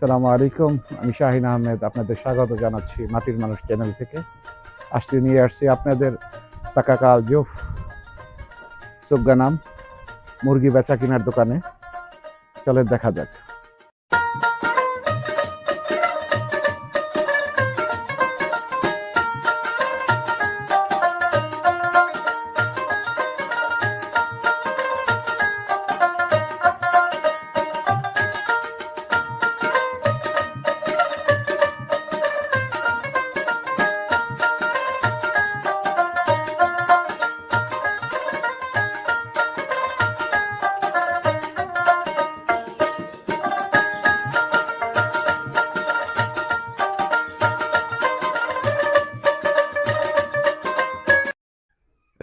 আসসালামু আলাইকুম। আমি শাহিন আহমেদ আপনাদের স্বাগত জানাচ্ছি মাটির মানুষ চ্যানেল থেকে। আজকে নিয়ে আসছি আপনাদের সাকাকাল জোফ সুগ্গানাম মুরগি বেচা কিনার দোকানে। চলে দেখা যাক।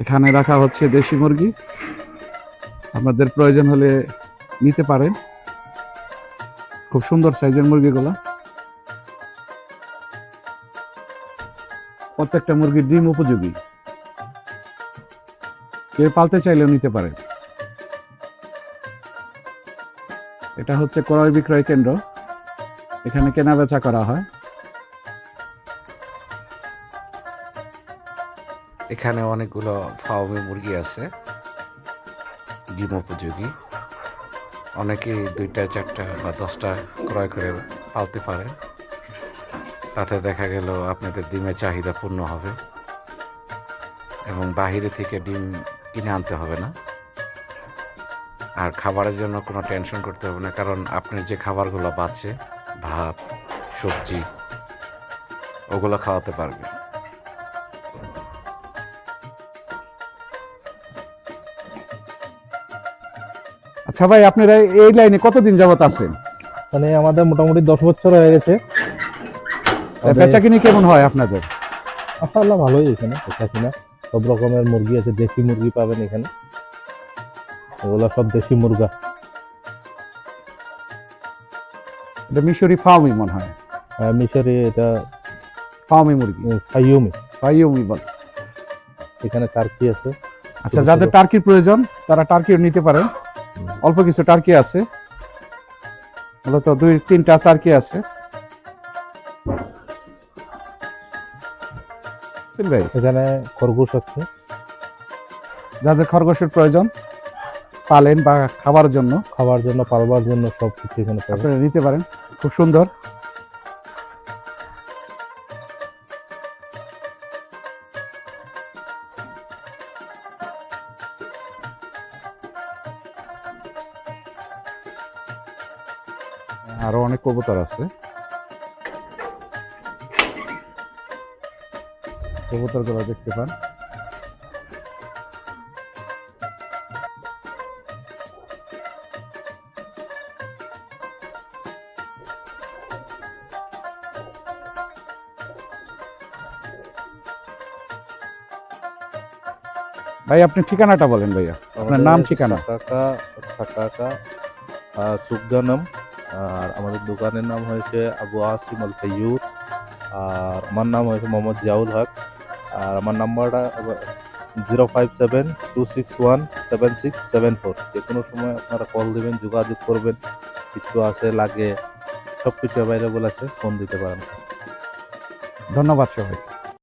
এখানে রাখা হচ্ছে দেশি মুরগি, আপনাদের প্রয়োজন হলে নিতে পারেন। খুব সুন্দর সাইজের মুরগিগুলো। প্রত্যেকটা মুরগির ডিম উপযোগী, কেউ পালতে চাইলেও নিতে পারেন। এটা হচ্ছে ক্রয় বিক্রয় কেন্দ্র, এখানে কেনা বেচা করা হয়। এখানে অনেকগুলো ফার্মে মুরগি আছে, ডিম উপযোগী। অনেকেই 2টা 4টা বা 10টা ক্রয় করে পালতে পারে। তাতে দেখা গেল আপনাদের ডিমের চাহিদা পূর্ণ হবে এবং বাহিরে থেকে ডিম কিনে আনতে হবে না। আর খাবারের জন্য কোনো টেনশন করতে হবে না, কারণ আপনার যে খাবারগুলো বাঁচে, ভাত, সবজি, ওগুলো খাওয়াতে পারবে। আচ্ছা ভাই, আপনারা এই লাইনে কতদিন যাবত আছেন? মানে আমাদের মোটামুটি 10 বছর হয়ে গেছে। বেচাকিনি কেমন হয় আপনাদের? মাশাআল্লাহ ভালোই। এখানে বেচাকিনা সব রকমের মুরগি আছে, দেশি মুরগি পাবেন এখানে। এগুলো সব দেশি মুরগা। এটা মিশরি ফার্মই মনে হয়। মিশরি, এটা ফার্মি মুরগি, ফাইয়ুমি। ফাইয়ুমি বল। এখানে টার্কি আছে। আচ্ছা, যাদের টার্কির প্রয়োজন তারা টার্কিও নিতে পারেন। অল্প কিছু টার্কি আছে, মূলত 2-3টা টার্কি আছে। ভাই, এখানে খরগোশ আছে। যাদের খরগোশের প্রয়োজন পালেন বা খাবার জন্য, পালবার জন্য সব কিছু এখানে পাবেন। আপনারা নিতে পারেন। খুব সুন্দর। আরো অনেক কবুতর আছে, কবুতর গুলো দেখতে পান। ভাই, আপনি ঠিকানাটা বলেন ভাইয়া, আপনার নাম ঠিকানা। সাকাকা সুগ্গানাম। আর আমাদের দোকানের নাম হয়েছে আবু আসিম আল তাইয়ুর। আর আমার নাম হয়েছে মোহাম্মদ জিয়াউল হক। আর আমার নাম্বারটা 05726176774। যে কোনো সময় আপনারা কল দেবেন, যোগাযোগ করবেন। কিছু আছে লাগে, সব কিছু অ্যাভেলেবল আছে, ফোন দিতে পারেন। ধন্যবাদ সবাই।